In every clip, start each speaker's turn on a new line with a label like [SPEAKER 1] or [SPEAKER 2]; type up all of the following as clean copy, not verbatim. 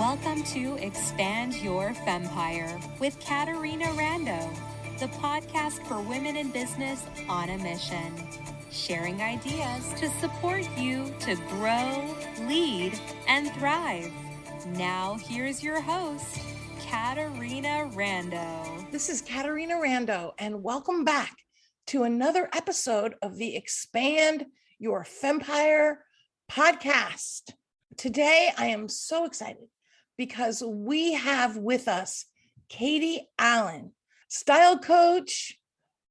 [SPEAKER 1] Welcome to Expand Your Fempire with Katarina Rando, the podcast for women in business on a mission, sharing ideas to support you to grow, lead, and thrive. Now, here's your host, Katarina Rando.
[SPEAKER 2] This is Katarina Rando, and welcome back to another episode of the Expand Your Fempire podcast. Today, I am so excited because we have with us Katie Allen, style coach,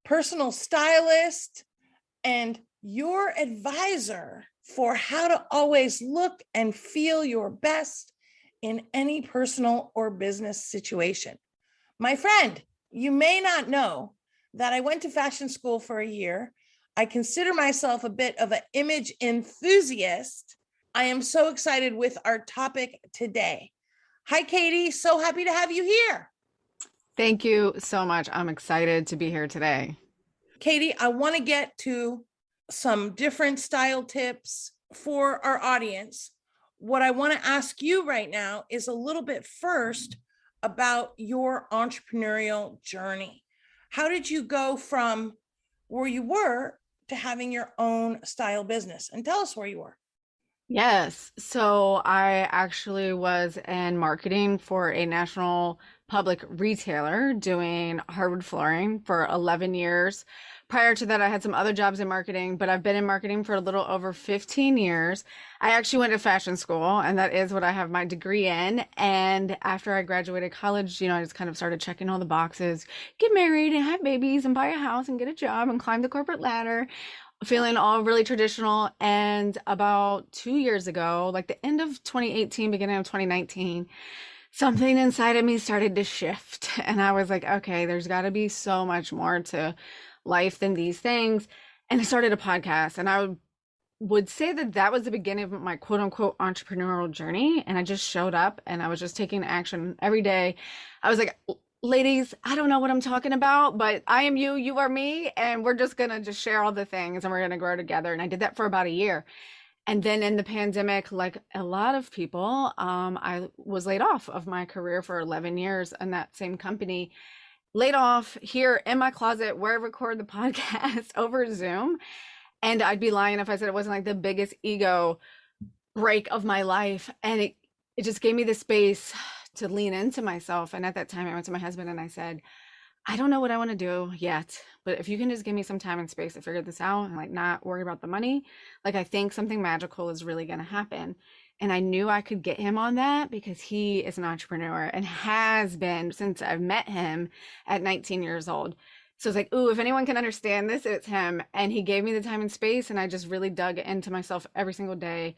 [SPEAKER 2] personal stylist, and your advisor for how to always look and feel your best in any personal or business situation. My friend, you may not know that I went to fashion school for a year. I consider myself a bit of an image enthusiast. I am so excited with our topic today. Hi, Katie. So happy to have you here.
[SPEAKER 3] Thank you so much. I'm excited to be here today.
[SPEAKER 2] Katie, I want to get to some different style tips for our audience. What I want to ask you right now is a little bit first about your entrepreneurial journey. How did you go from where you were to having your own style business? And tell us where you were.
[SPEAKER 3] Yes. So I actually was in marketing for a national public retailer doing hardwood flooring for 11 years. Prior to that, I had some other jobs in marketing, but I've been in marketing for a little over 15 years. I actually went to fashion school, and that is what I have my degree in. And after I graduated college, I just kind of started checking all the boxes, get married and have babies and buy a house and get a job and climb the corporate ladder, feeling all really traditional. And about 2 years ago, like the end of 2018, beginning of 2019, something inside of me started to shift. And I was like, okay, there's got to be so much more to life than these things. And I started a podcast, and I would say that that was the beginning of my quote unquote entrepreneurial journey. And I just showed up and I was just taking action every day. I was like, ladies, I don't know what I'm talking about, but I am you, you are me, and we're just going to just share all the things and we're going to grow together. And I did that for about a year. And then in the pandemic, like a lot of people, I was laid off of my career for 11 years in that same company, laid off here in my closet where I record the podcast over Zoom. And I'd be lying if I said it wasn't like the biggest ego break of my life. And it just gave me the space to lean into myself. And at that time, I went to my husband and I said, I don't know what I want to do yet, but if you can just give me some time and space to figure this out and like not worry about the money, like I think something magical is really going to happen. And I knew I could get him on that because he is an entrepreneur and has been since I've met him at 19 years old. So it's like, ooh, if anyone can understand this, it's him. And he gave me the time and space, and I just really dug into myself every single day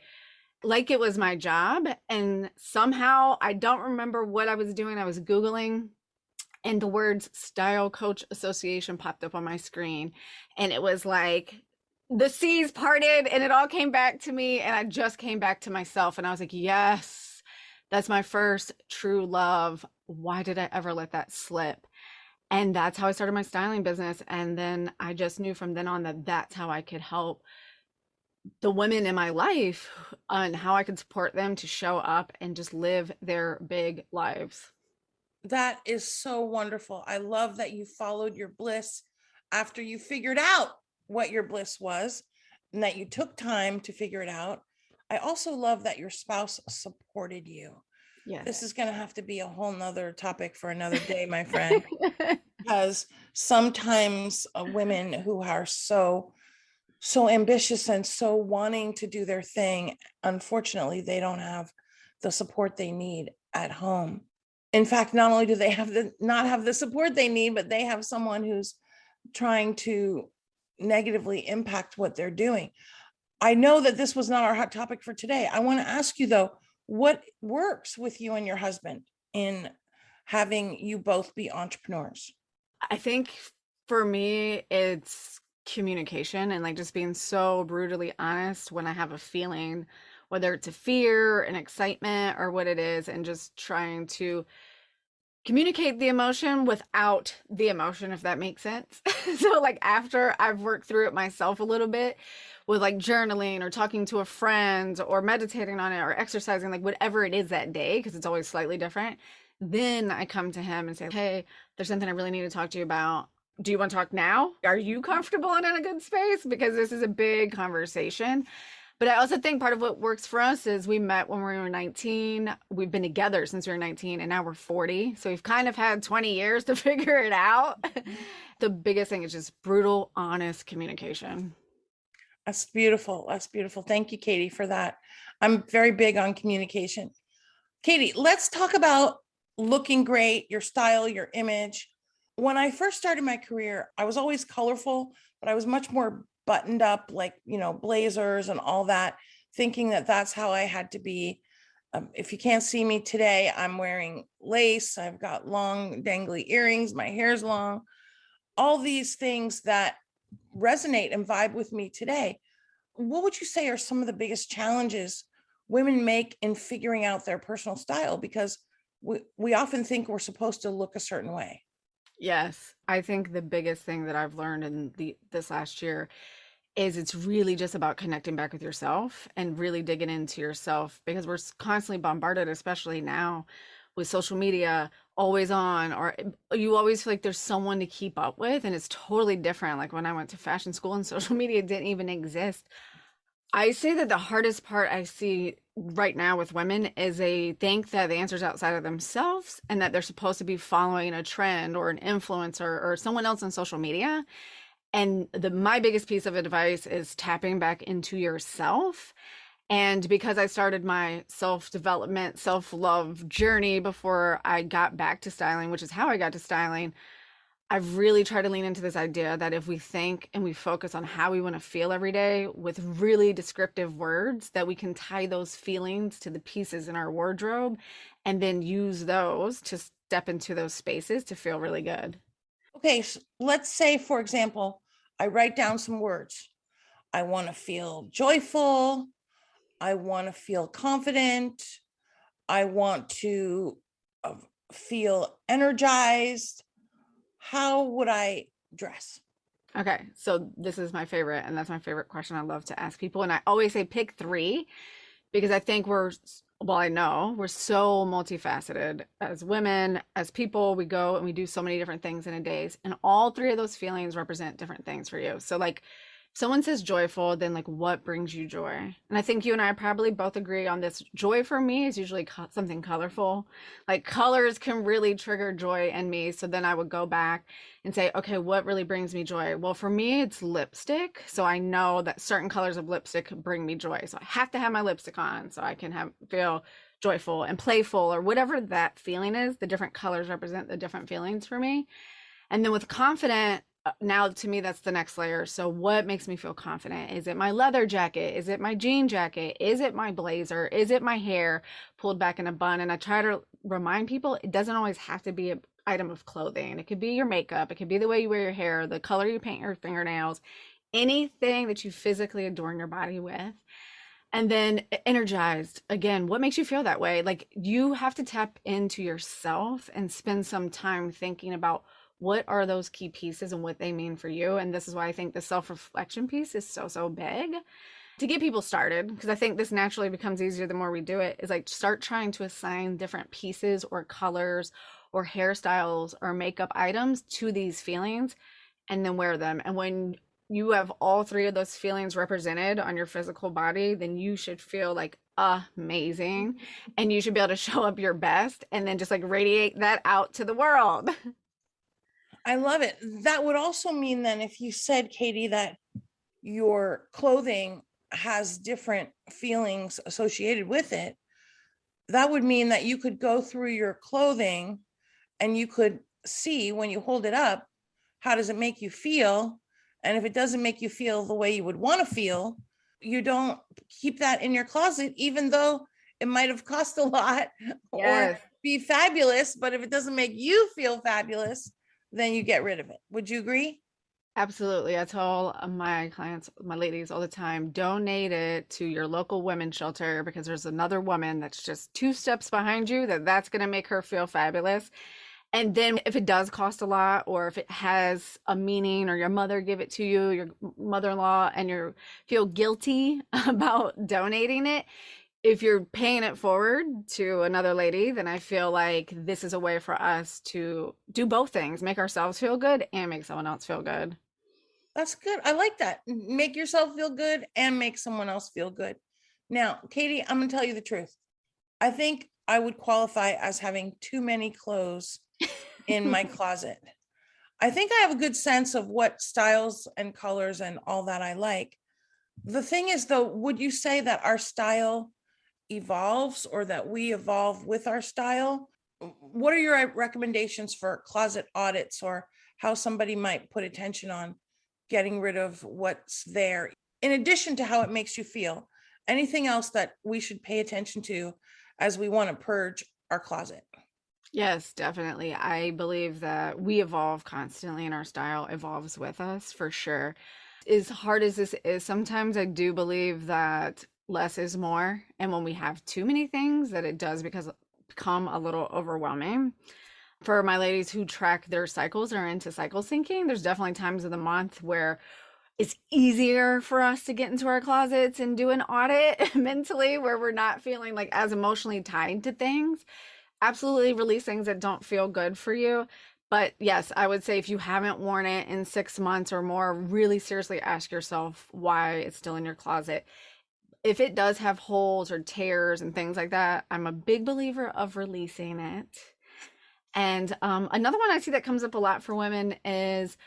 [SPEAKER 3] like it was my job. And somehow, I don't remember what I was doing. I was Googling, and the words Style Coach Association popped up on my screen. And it was like the seas parted and it all came back to me. And I just came back to myself. And I was like, yes, that's my first true love. Why did I ever let that slip? And that's how I started my styling business. And then I just knew from then on that that's how I could help the women in my life and how I could support them to show up and just live their big lives.
[SPEAKER 2] That is so wonderful. I love that you followed your bliss after you figured out what your bliss was and that you took time to figure it out. I also love that your spouse supported you.
[SPEAKER 3] Yes.
[SPEAKER 2] This is going to have to be a whole nother topic for another day, my friend, because sometimes women who are so ambitious and so wanting to do their thing, unfortunately, they don't have the support they need at home. In fact, not only do they not have the support they need, but they have someone who's trying to negatively impact what they're doing. I know that this was not our hot topic for today. I want to ask you though, what works with you and your husband in having you both be entrepreneurs?
[SPEAKER 3] I think for me, it's communication and like just being so brutally honest when I have a feeling, whether it's a fear, an excitement, or what it is, and just trying to communicate the emotion without the emotion, if that makes sense. So like after I've worked through it myself a little bit, with like journaling or talking to a friend or meditating on it or exercising, like whatever it is that day, because it's always slightly different. Then I come to him and say, hey, there's something I really need to talk to you about. Do you want to talk now? Are you comfortable and in a good space? Because this is a big conversation. But I also think part of what works for us is we met when we were 19. We've been together since we were 19 and now we're 40. So we've kind of had 20 years to figure it out. The biggest thing is just brutal, honest communication.
[SPEAKER 2] That's beautiful. That's beautiful. Thank you, Katie, for that. I'm very big on communication. Katie, let's talk about looking great, your style, your image. When I first started my career, I was always colorful, but I was much more buttoned up, like, blazers and all that, thinking that that's how I had to be. If you can't see me today, I'm wearing lace. I've got long dangly earrings. My hair's long. All these things that resonate and vibe with me today. What would you say are some of the biggest challenges women make in figuring out their personal style? Because we often think we're supposed to look a certain way.
[SPEAKER 3] Yes, I think the biggest thing that I've learned in this last year is it's really just about connecting back with yourself and really digging into yourself, because we're constantly bombarded, especially now with social media, always on, or you always feel like there's someone to keep up with, and it's totally different. Like when I went to fashion school and social media didn't even exist. I say that the hardest part I see right now with women is they think that the answer's outside of themselves and that they're supposed to be following a trend or an influencer or someone else on social media. And my biggest piece of advice is tapping back into yourself. And because I started my self-development, self-love journey before I got back to styling, which is how I got to styling, I've really tried to lean into this idea that if we think and we focus on how we want to feel every day with really descriptive words, that we can tie those feelings to the pieces in our wardrobe and then use those to step into those spaces to feel really good.
[SPEAKER 2] Okay, so let's say, for example, I write down some words. I want to feel joyful. I want to feel confident. I want to feel energized. How would I dress?
[SPEAKER 3] Okay, so this is my favorite, and that's my favorite question I love to ask people. And I always say pick three, because I think I know we're so multifaceted as women, as people. We go and we do so many different things in a day, and all three of those feelings represent different things for you. So like, someone says joyful, then like, what brings you joy? And I think you and I probably both agree on this. Joy for me is usually something colorful. Like colors can really trigger joy in me. So then I would go back and say, okay, what really brings me joy? Well, for me, it's lipstick. So I know that certain colors of lipstick bring me joy. So I have to have my lipstick on so I can feel joyful and playful, or whatever that feeling is. The different colors represent the different feelings for me. And then with confident, now to me, that's the next layer. So what makes me feel confident? Is it my leather jacket? Is it my jean jacket? Is it my blazer? Is it my hair pulled back in a bun? And I try to remind people it doesn't always have to be an item of clothing. It could be your makeup. It could be the way you wear your hair, the color you paint your fingernails, anything that you physically adorn your body with. And then energized, again, what makes you feel that way? Like, you have to tap into yourself and spend some time thinking about what are those key pieces and what they mean for you. And this is why I think the self-reflection piece is so big to get people started, because I think this naturally becomes easier the more we do it, is like start trying to assign different pieces or colors or hairstyles or makeup items to these feelings and then wear them. And when you have all three of those feelings represented on your physical body, then you should feel like amazing, and you should be able to show up your best and then just like radiate that out to the world.
[SPEAKER 2] I love it. That would also mean then, if you said, Katie, that your clothing has different feelings associated with it, that would mean that you could go through your clothing and you could see, when you hold it up, how does it make you feel? And if it doesn't make you feel the way you would want to feel, you don't keep that in your closet, even though it might have cost a lot. Yes. Or be fabulous. But if it doesn't make you feel fabulous, then you get rid of it. Would you agree?
[SPEAKER 3] Absolutely. I tell my clients, my ladies, all the time, donate it to your local women's shelter, because there's another woman that's just 2 steps behind you that's going to make her feel fabulous. And then if it does cost a lot, or if it has a meaning, or your mother give it to you, your mother-in-law, and you feel guilty about donating it, if you're paying it forward to another lady, then I feel like this is a way for us to do both things, make ourselves feel good and make someone else feel good.
[SPEAKER 2] That's good. I like that. Make yourself feel good and make someone else feel good. Now, Katie, I'm going to tell you the truth. I think I would qualify as having too many clothes in my closet. I think I have a good sense of what styles and colors and all that I like. The thing is, though, would you say that our style evolves or that we evolve with our style? What are your recommendations for closet audits, or how somebody might put attention on getting rid of what's there, in addition to how it makes you feel? Anything else that we should pay attention to as we want to purge our closet?
[SPEAKER 3] Yes, definitely. I believe that we evolve constantly and our style evolves with us for sure. As hard as this is, sometimes I do believe that less is more. And when we have too many things, that it does become a little overwhelming. For my ladies who track their cycles or are into cycle syncing, there's definitely times of the month where it's easier for us to get into our closets and do an audit mentally, where we're not feeling like as emotionally tied to things. Absolutely release things that don't feel good for you. But yes, I would say if you haven't worn it in 6 months or more, really seriously ask yourself why it's still in your closet. If it does have holes or tears and things like that, I'm a big believer of releasing it. And another one I see that comes up a lot for women is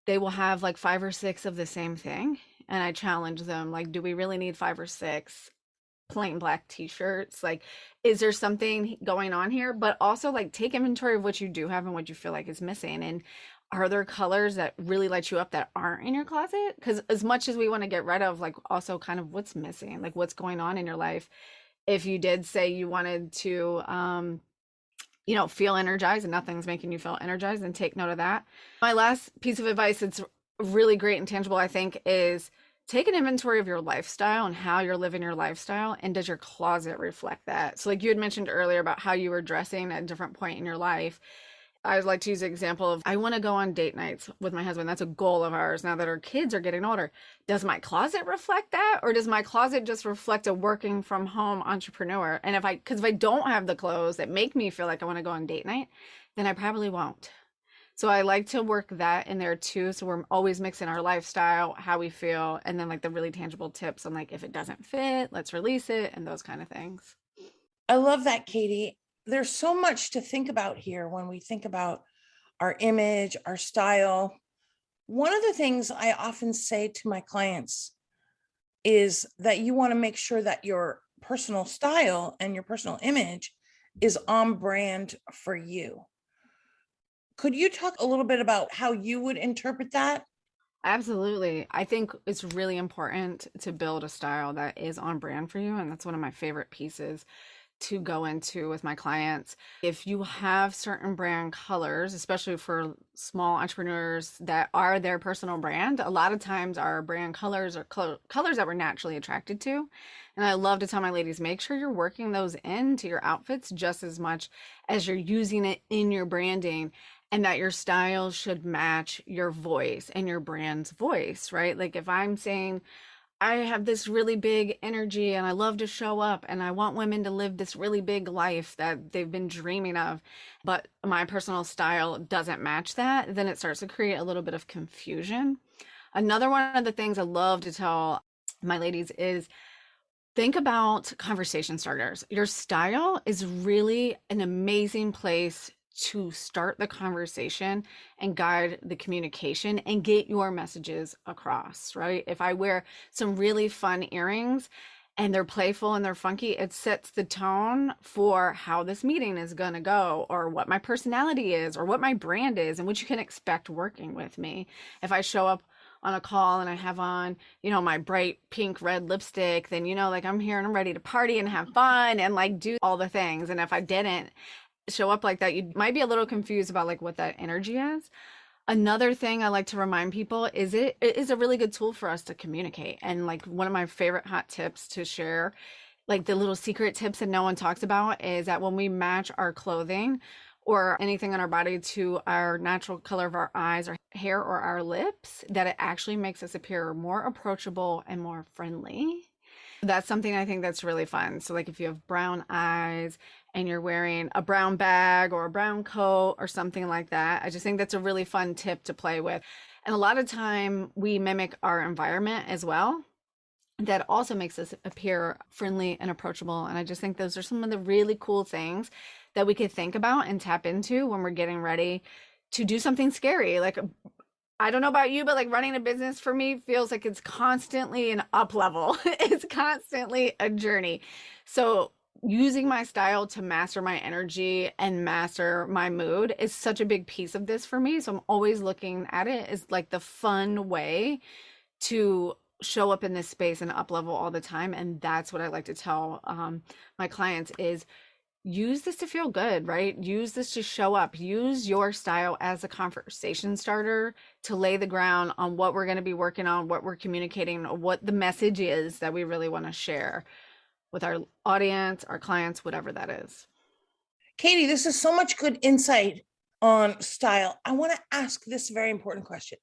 [SPEAKER 3] they will have like 5 or 6 of the same thing. And I challenge them, like, do we really need 5 or 6 plain black t-shirts? Like, is there something going on here? But also, like, take inventory of what you do have and what you feel like is missing. And are there colors that really light you up that aren't in your closet? Because as much as we want to get rid of, like, also kind of what's missing, like what's going on in your life. If you did say you wanted to feel energized and nothing's making you feel energized, then take note of that. My last piece of advice that's really great and tangible, I think, is take an inventory of your lifestyle and how you're living your lifestyle, and does your closet reflect that? So like you had mentioned earlier about how you were dressing at a different point in your life. I would like to use an example of, I want to go on date nights with my husband. That's a goal of ours now that our kids are getting older. Does my closet reflect that? Or does my closet just reflect a working from home entrepreneur? And because if I don't have the clothes that make me feel like I want to go on date night, then I probably won't. So I like to work that in there too. So we're always mixing our lifestyle, how we feel, and then like the really tangible tips on like, if it doesn't fit, let's release it, and those kind of things.
[SPEAKER 2] I love that, Katie. There's so much to think about here when we think about our image, our style. One of the things I often say to my clients is that you want to make sure that your personal style and your personal image is on brand for you. Could you talk a little bit about how you would interpret that?
[SPEAKER 3] Absolutely. I think it's really important to build a style that is on brand for you. And that's one of my favorite pieces to go into with my clients. If you have certain brand colors, especially for small entrepreneurs that are their personal brand, a lot of times our brand colors are colors that we're naturally attracted to. And I love to tell my ladies, make sure you're working those into your outfits just as much as you're using it in your branding, and that your style should match your voice and your brand's voice, right? Like if I'm saying, I have this really big energy and I love to show up and I want women to live this really big life that they've been dreaming of, but my personal style doesn't match that, then it starts to create a little bit of confusion. Another one of the things I love to tell my ladies is, think about conversation starters. Your style is really an amazing place to start the conversation and guide the communication and get your messages across, right? If I wear some really fun earrings and they're playful and they're funky, it sets the tone for how this meeting is going to go, or what my personality is, or what my brand is, and what you can expect working with me. If I show up on a call and I have on, my bright pink red lipstick, then, like I'm here and I'm ready to party and have fun and like do all the things. And if I didn't show up like that, you might be a little confused about like what that energy is. Another thing I like to remind people is it is a really good tool for us to communicate. And like one of my favorite hot tips to share, like the little secret tips that no one talks about, is that when we match our clothing or anything on our body to our natural color of our eyes, our hair, or our lips, that it actually makes us appear more approachable and more friendly. That's something I think that's really fun. So like if you have brown eyes and you're wearing a brown bag or a brown coat or something like that, I just think that's a really fun tip to play with. And a lot of time we mimic our environment as well. That also makes us appear friendly and approachable. And I just think those are some of the really cool things that we could think about and tap into when we're getting ready to do something scary. Like, I don't know about you, but like running a business for me feels like it's constantly an up level. It's constantly a journey. So using my style to master my energy and master my mood is such a big piece of this for me. So I'm always looking at it as like the fun way to show up in this space and up level all the time. And that's what I like to tell my clients is use this to feel good, right? Use this to show up. Use your style as a conversation starter to lay the ground on what we're going to be working on, what we're communicating, what the message is that we really want to share with our audience, our clients, whatever that is.
[SPEAKER 2] Katie, this is so much good insight on style. I want to ask this very important question.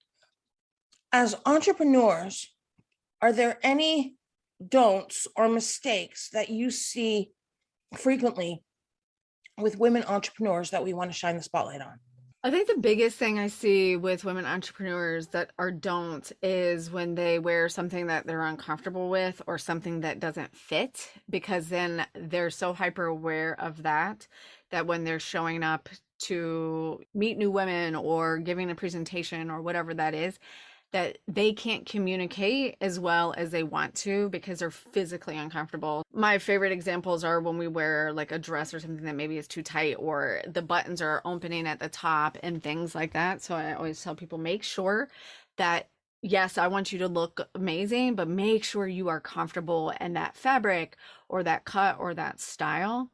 [SPEAKER 2] As entrepreneurs, are there any don'ts or mistakes that you see frequently with women entrepreneurs that we want to shine the spotlight on?
[SPEAKER 3] I think the biggest thing I see with women entrepreneurs that are don't is when they wear something that they're uncomfortable with or something that doesn't fit, because then they're so hyper aware of that when they're showing up to meet new women or giving a presentation or whatever that is, that they can't communicate as well as they want to because they're physically uncomfortable. My favorite examples are when we wear like a dress or something that maybe is too tight or the buttons are opening at the top and things like that. So I always tell people, make sure that, yes, I want you to look amazing, but make sure you are comfortable in that fabric or that cut or that style.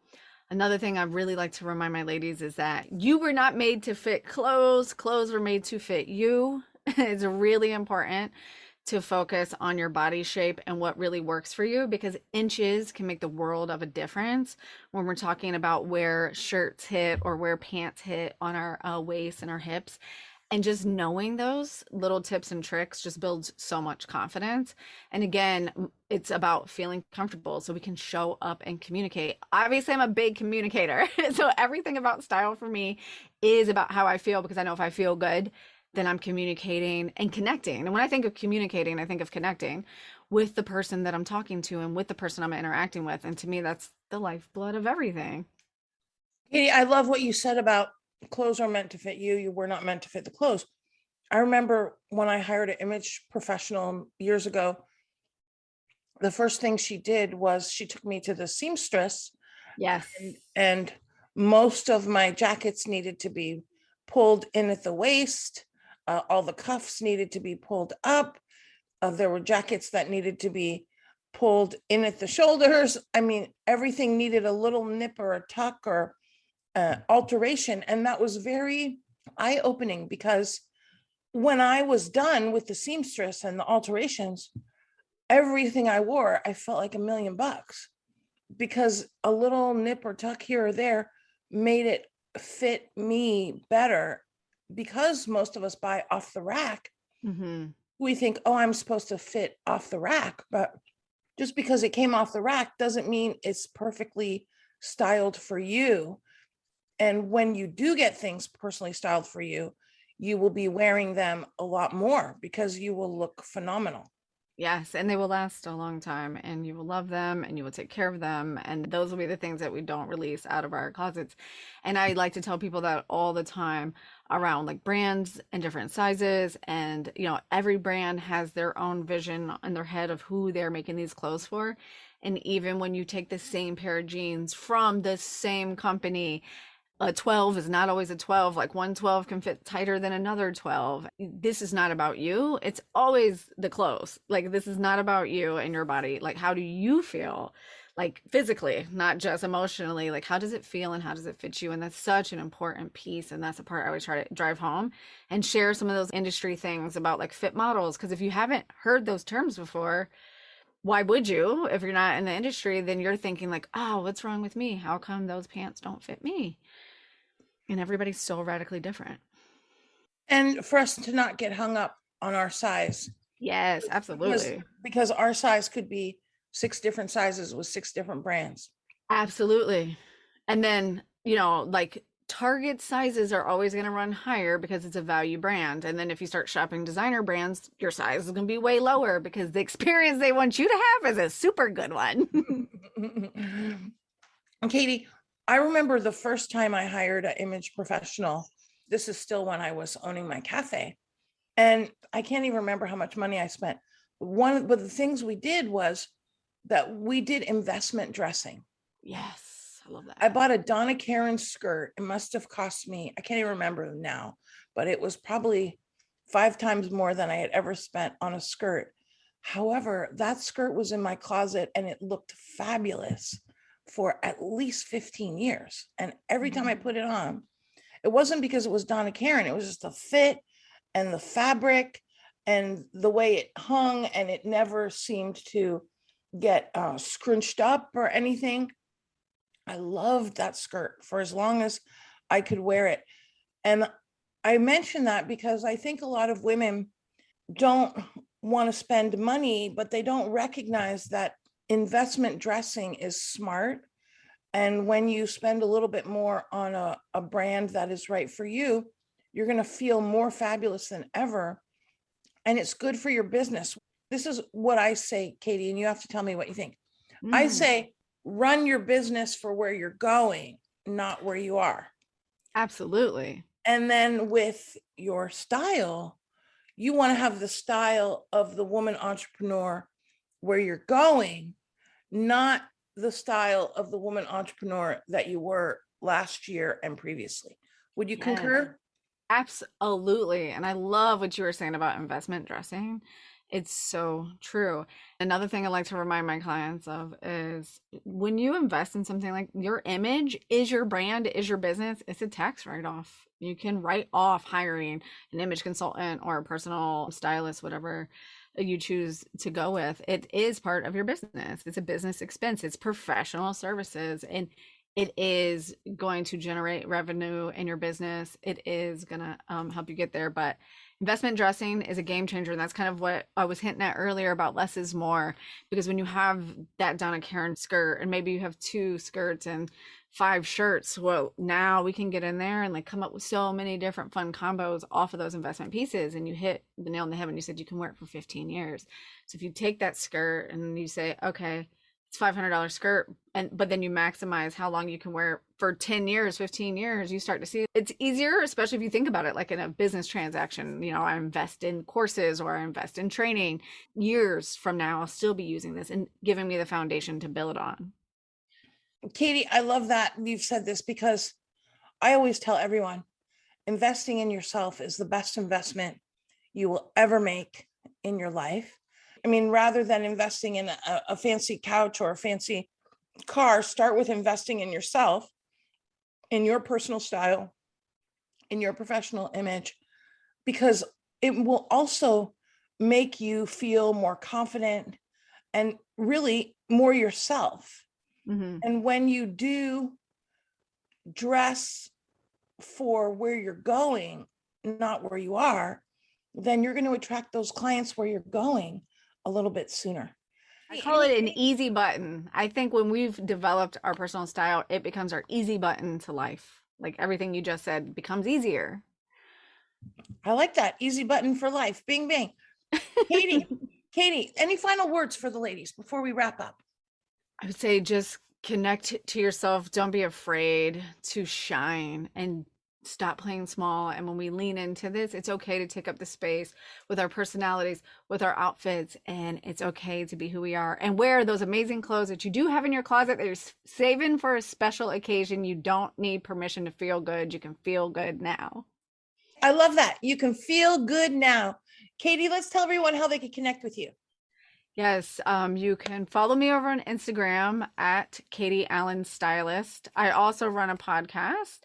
[SPEAKER 3] Another thing I really like to remind my ladies is that you were not made to fit clothes. Clothes were made to fit you. It's really important to focus on your body shape and what really works for you, because inches can make the world of a difference when we're talking about where shirts hit or where pants hit on our waist and our hips. And just knowing those little tips and tricks just builds so much confidence. And again, it's about feeling comfortable so we can show up and communicate. Obviously, I'm a big communicator. So everything about style for me is about how I feel, because I know if I feel good, then I'm communicating and connecting. And when I think of communicating, I think of connecting with the person that I'm talking to and with the person I'm interacting with. And to me, that's the lifeblood of everything.
[SPEAKER 2] Katie, I love what you said about clothes are meant to fit you. You were not meant to fit the clothes. I remember when I hired an image professional years ago, the first thing she did was she took me to the seamstress.
[SPEAKER 3] Yes.
[SPEAKER 2] And most of my jackets needed to be pulled in at the waist. All the cuffs needed to be pulled up. There were jackets that needed to be pulled in at the shoulders. I mean, everything needed a little nip or a tuck or alteration. And that was very eye-opening, because when I was done with the seamstress and the alterations, everything I wore, I felt like $1,000,000, because a little nip or tuck here or there made it fit me better. Because most of us buy off the rack, we think, oh, I'm supposed to fit off the rack. But just because it came off the rack doesn't mean it's perfectly styled for you. And when you do get things personally styled for you, you will be wearing them a lot more because you will look phenomenal.
[SPEAKER 3] Yes, and they will last a long time, and you will love them and you will take care of them. And those will be the things that we don't release out of our closets. And I like to tell people that all the time around like brands and different sizes. And, you know, every brand has their own vision in their head of who they're making these clothes for. And even when you take the same pair of jeans from the same company, a 12 is not always a 12. Like one 12 can fit tighter than another 12. This is not about you. It's always the clothes. Like, this is not about you and your body. Like, how do you feel? Like physically, not just emotionally. Like, how does it feel and how does it fit you? And that's such an important piece. And that's the part I always try to drive home and share some of those industry things about like fit models. Because if you haven't heard those terms before, why would you? If you're not in the industry, then you're thinking like, oh, what's wrong with me? How come those pants don't fit me? And everybody's so radically different.
[SPEAKER 2] And for us to not get hung up on our size.
[SPEAKER 3] Yes, absolutely.
[SPEAKER 2] Because our size could be 6 different sizes with 6 different brands.
[SPEAKER 3] Absolutely. And then, like Target sizes are always going to run higher because it's a value brand. And then if you start shopping designer brands, your size is going to be way lower because the experience they want you to have is a super good one.
[SPEAKER 2] Katie, I remember the first time I hired an image professional. This is still when I was owning my cafe. And I can't even remember how much money I spent. One of the things we did was that we did investment dressing.
[SPEAKER 3] Yes, I love that.
[SPEAKER 2] I bought a Donna Karan skirt. It must have cost me, I can't even remember now, but it was probably 5 times more than I had ever spent on a skirt. However, that skirt was in my closet and it looked fabulous for at least 15 years. And every time I put it on, it wasn't because it was Donna Karan, it was just the fit and the fabric and the way it hung, and it never seemed to get scrunched up or anything. I loved that skirt for as long as I could wear it. And I mention that because I think a lot of women don't want to spend money, but they don't recognize that investment dressing is smart. And when you spend a little bit more on a brand that is right for you, you're going to feel more fabulous than ever. And it's good for your business. This is what I say, Katie, and you have to tell me what you think. I say, run your business for where you're going, not where you are.
[SPEAKER 3] Absolutely.
[SPEAKER 2] And then with your style, you want to have the style of the woman entrepreneur where you're going, not the style of the woman entrepreneur that you were last year and previously. Would you concur?
[SPEAKER 3] Absolutely. And I love what you were saying about investment dressing. It's so true. Another thing I like to remind my clients of is when you invest in something, like your image is your brand, is your business, it's a tax write-off. You can write off hiring an image consultant or a personal stylist, whatever you choose to go with. It is part of your business. It's a business expense. It's professional services. And it is going to generate revenue in your business. It is going to help you get there. But investment dressing is a game changer. And that's kind of what I was hinting at earlier about less is more. Because when you have that Donna Karan skirt, and maybe you have 2 skirts and 5 shirts, well, now we can get in there and like come up with so many different fun combos off of those investment pieces. And you hit the nail on the head when you said you can wear it for 15 years. So if you take that skirt and you say, okay, it's $500 skirt, but then you maximize how long you can wear for 10 years, 15 years, you start to see it's easier, especially if you think about it like in a business transaction. I invest in courses or I invest in training. Years from now, I'll still be using this and giving me the foundation to build on.
[SPEAKER 2] Katie, I love that you've said this, because I always tell everyone, investing in yourself is the best investment you will ever make in your life. I mean, rather than investing in a fancy couch or a fancy car, start with investing in yourself, in your personal style, in your professional image, because it will also make you feel more confident and really more yourself. Mm-hmm. And when you do dress for where you're going, not where you are, then you're going to attract those clients where you're going a little bit sooner.
[SPEAKER 3] I call it an easy button. I think when we've developed our personal style, it becomes our easy button to life. Like everything you just said becomes easier.
[SPEAKER 2] I like that. Easy button for life. Bing, bing. Katie, any final words for the ladies before we wrap up?
[SPEAKER 3] I would say just connect to yourself. Don't be afraid to shine and stop playing small. And when we lean into this, it's okay to take up the space with our personalities, with our outfits, and it's okay to be who we are and wear those amazing clothes that you do have in your closet that you're saving for a special occasion. You don't need permission to feel good. You can feel good now.
[SPEAKER 2] I love that. You can feel good now. Katie, let's tell everyone how they can connect with you.
[SPEAKER 3] Yes, you can follow me over on Instagram at Katie Allen Stylist. I also run a podcast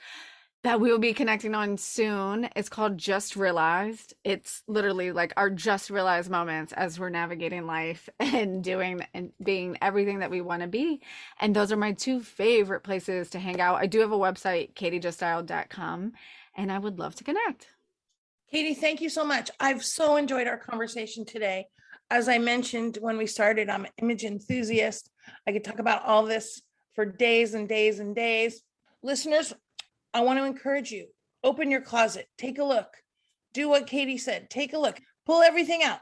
[SPEAKER 3] that we will be connecting on soon. It's called Just Realized. It's literally like our just realized moments as we're navigating life and doing and being everything that we want to be. And those are my two favorite places to hang out. I do have a website, katiejuststyled.com, and I would love to connect.
[SPEAKER 2] Katie, thank you so much. I've so enjoyed our conversation today. As I mentioned when we started, I'm an image enthusiast. I could talk about all this for days and days and days. Listeners, I want to encourage you, open your closet, take a look, do what Katie said, take a look, pull everything out,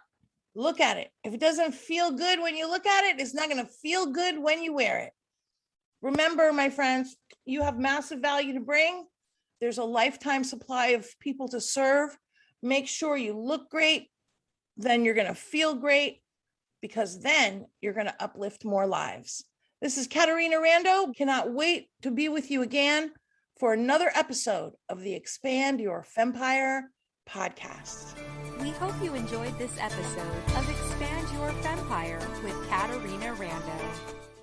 [SPEAKER 2] look at it. If it doesn't feel good when you look at it, it's not going to feel good when you wear it. Remember, my friends, you have massive value to bring. There's a lifetime supply of people to serve. Make sure you look great, then you're going to feel great, because then you're going to uplift more lives. This is Katarina Rando. Cannot wait to be with you again for another episode of the Expand Your Fempire podcast.
[SPEAKER 1] We hope you enjoyed this episode of Expand Your Fempire with Katarina Rando.